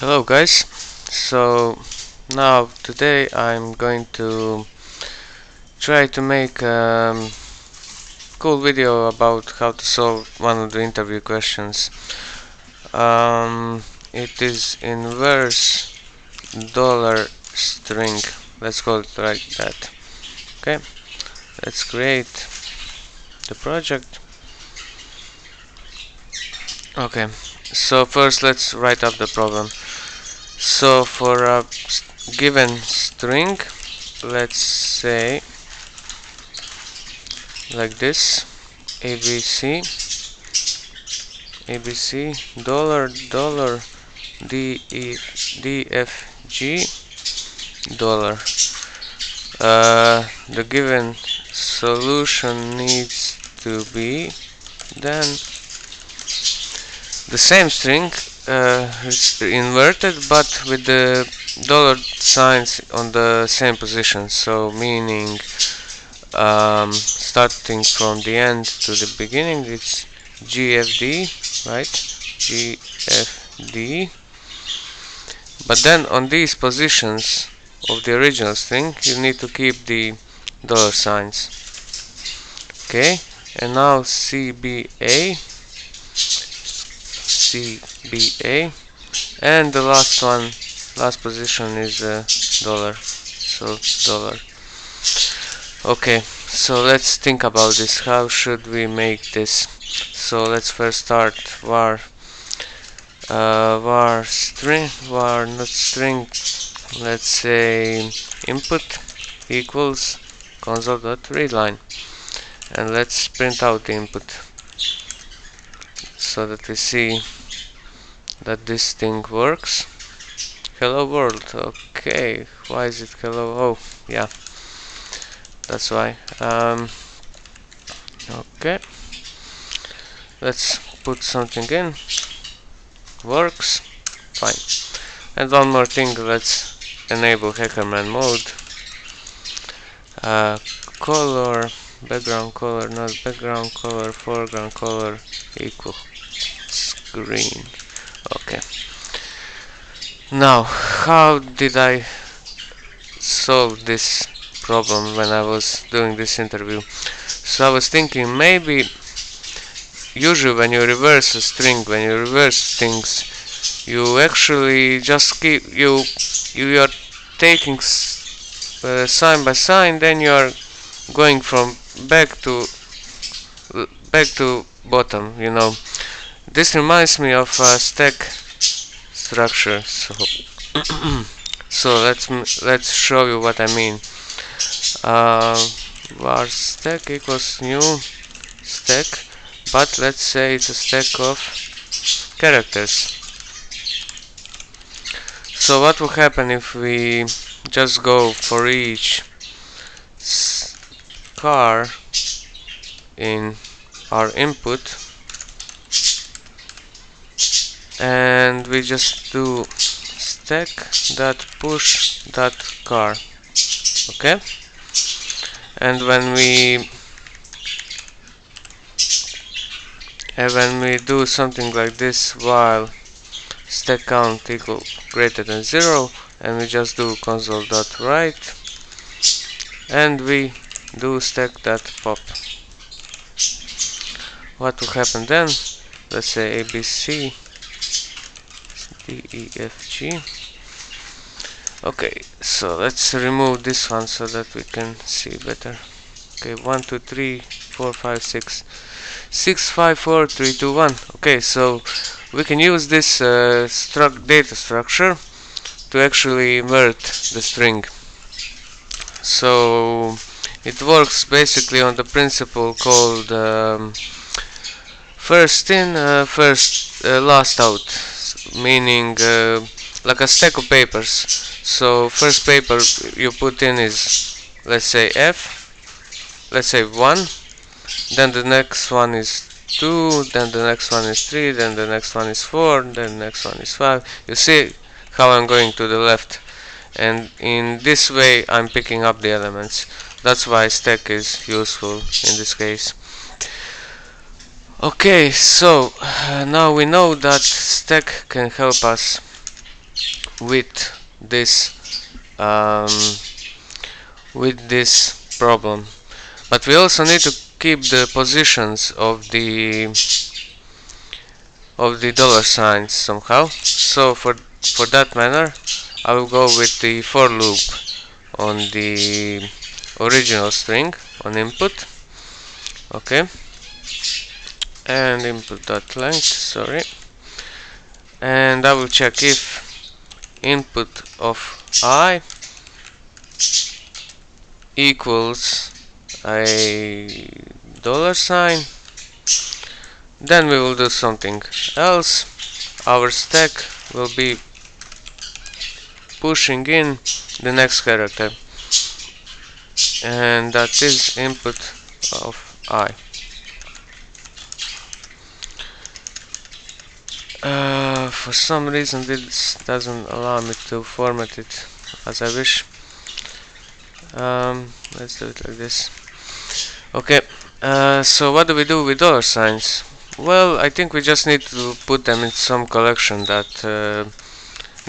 Hello guys, so now today I'm going to try to make a cool video about how to solve one of the interview questions. It is inverse dollar string, let's call it like that. Okay, let's create the project. Okay, so first let's write up the problem. So for a given string, let's say like this: ABC dollar DFG dollar. The given solution needs to be then the same string, it's inverted but with the dollar signs on the same position, so meaning starting from the end to the beginning it's GFD, right? GFD. But then on these positions of the original string you need to keep the dollar signs. Okay, and now CBA, and the last position is dollar, so dollar. Okay, so let's think about this. How should we make this? So let's first start var not string, let's say input equals console.readline, and let's print out the input so that we see that this thing works. Hello world. Okay, why is it hello? Oh yeah, that's why. Okay, let's put something in. Works fine. And one more thing, let's enable Hackerman mode. Color, background color, not background color, foreground color equal green. Okay, now how did I solve this problem when I was doing this interview? So I was thinking, maybe usually when you reverse a string, when you reverse things, you actually just keep you are taking sign by sign, then you are going from back to bottom, you know. This reminds me of a stack structure, so so let's show you what I mean. Var stack equals new stack, but let's say it's a stack of characters. So what will happen if we just go for each car in our input and we just do stack dot push dot car? Okay, and when we do something like this, while stack count equal greater than 0, and we just do console.write and we do stack.pop, what will happen then? Let's say ABC DEFG. Okay, so let's remove this one so that we can see better. Okay, 1 2 3 4 5 6 6 5 4 3 2 1. Okay, so we can use this data structure to actually invert the string. So it works basically on the principle called first in, last out, meaning like a stack of papers. So first paper you put in is, let's say F, let's say 1, then the next one is 2, then the next one is 3, then the next one is 4, then the next one is 5. You see how I'm going to the left, and in this way I'm picking up the elements. That's why stack is useful in this case. Okay, so now we know that stack can help us with this um, problem. But we also need to keep the positions of the dollar signs somehow. So for that manner, I will go with the for loop on the original string on input. Okay, and input dot length. Sorry, and I will check if input of I equals a dollar sign, then we will do something else. Our stack will be pushing in the next character, and that is input of I. For some reason this doesn't allow me to format it as I wish. Let's do it like this. Okay, so what do we do with dollar signs? Well, I think we just need to put them in some collection that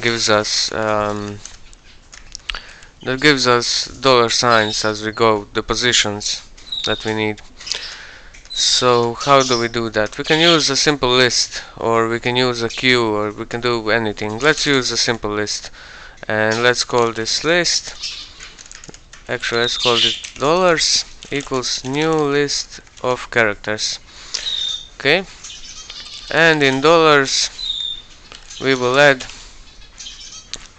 gives us dollar signs as we go, the positions that we need. So how do we do that? We can use a simple list, or we can use a queue, or we can do anything. Let's use a simple list, and let's call this list, actually let's call it dollars equals new list of characters. Okay, and in dollars we will add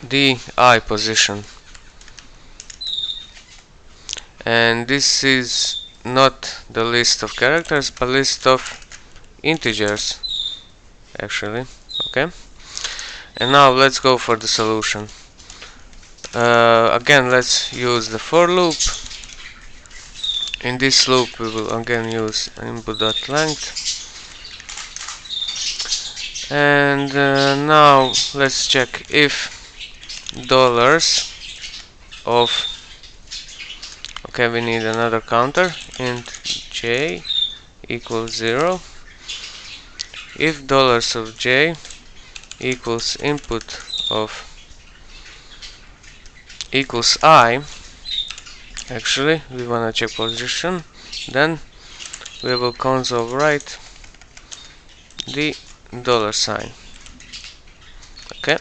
the I position, and this is not the list of characters but list of integers actually. Okay, and now let's go for the solution. Again, let's use the for loop. In this loop we will again use input.length, and now let's check if dollars of, okay, we need another counter, int j equals 0. If dollars of j equals input of equals I, actually we wanna check position, then we will console write the dollar sign. Okay,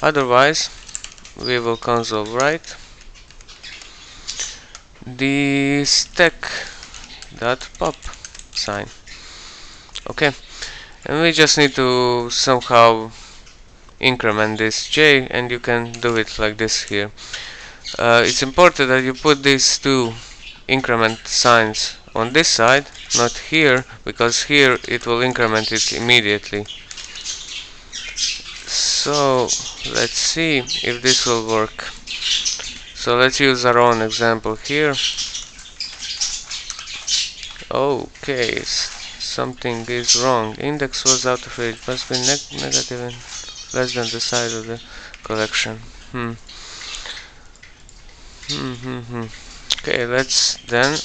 otherwise we will console write the stack dot pop sign. Okay, and we just need to somehow increment this j, and you can do it like this here. It's important that you put these two increment signs on this side, not here, because here it will increment it immediately. So let's see if this will work. So let's use our own example here. Okay, something is wrong. Index was out of range, must be negative and less than the size of the collection. Okay, let's then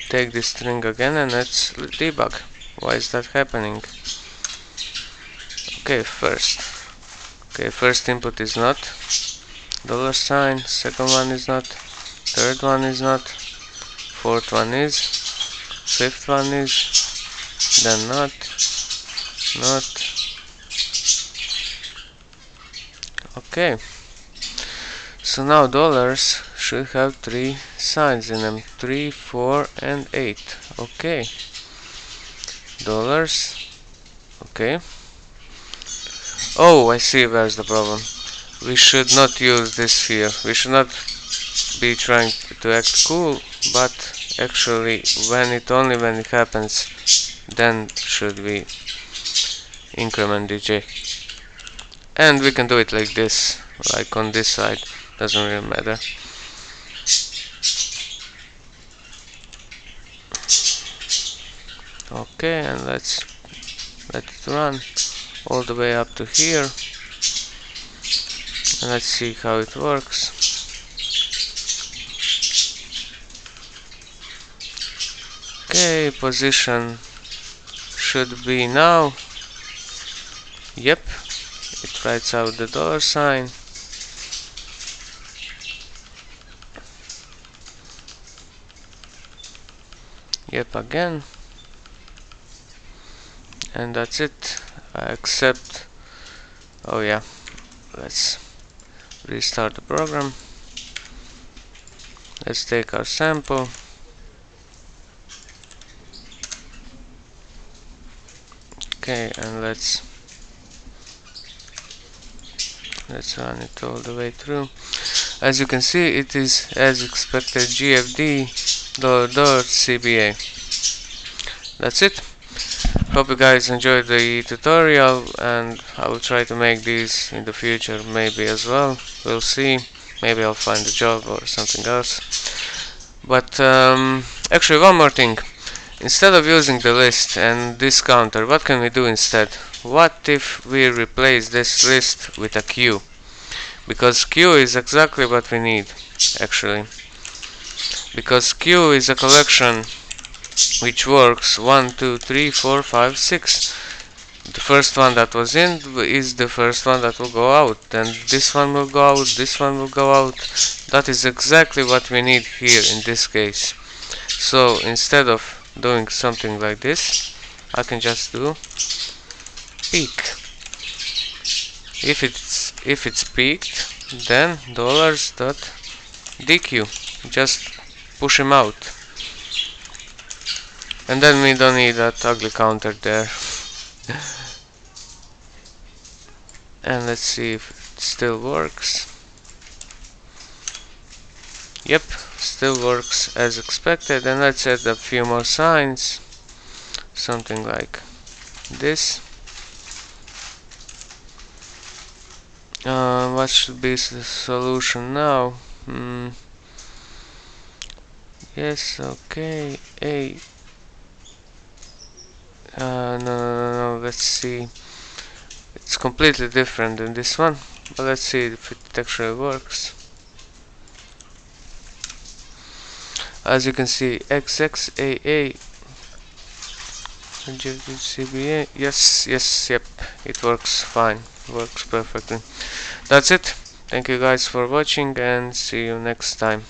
take this string again and let's debug. Why is that happening? Okay, first input is not dollar sign, second one is not, third one is not, fourth one is, fifth one is, then not. Okay, so now dollars should have 3 signs in them, 3, 4 and 8. Okay, dollars. Okay, oh, I see where's the problem. We should not use this here. We should not be trying to act cool, but actually only when it happens, then should we increment the j. And we can do it like this, like on this side, doesn't really matter. Okay, and let's let it run all the way up to here, and let's see how it works. Okay, position should be now Yep, it writes out the $sign. Yep, again. And that's it. I accept. Oh yeah, let's restart the program. Let's take our sample. Okay, and let's run it all the way through. As you can see, it is as expected GFD $CBA. That's it. Hope you guys enjoyed the tutorial, and I will try to make these in the future maybe as well. We'll see. Maybe I'll find a job or something else. But actually, one more thing. Instead of using the list and this counter, what can we do instead? What if we replace this list with a queue? Because queue is exactly what we need, actually. Because queue is a collection which works 1, 2, 3, 4, 5, 6. The first one that was in is the first one that will go out. Then this one will go out, this one will go out. That is exactly what we need here in this case. So instead of doing something like this, I can just do peak. If it's peaked, then $.dq. Just push him out. And then we don't need that ugly counter there. And let's see if it still works. Yep, still works as expected. And let's add a few more signs. Something like this. What should be the solution now? Yes, okay. No, let's see. It's completely different than this one, but let's see if it actually works. As you can see, XXAA CBA. Yes, yep, it works fine. Works perfectly. That's it. Thank you guys for watching, and see you next time.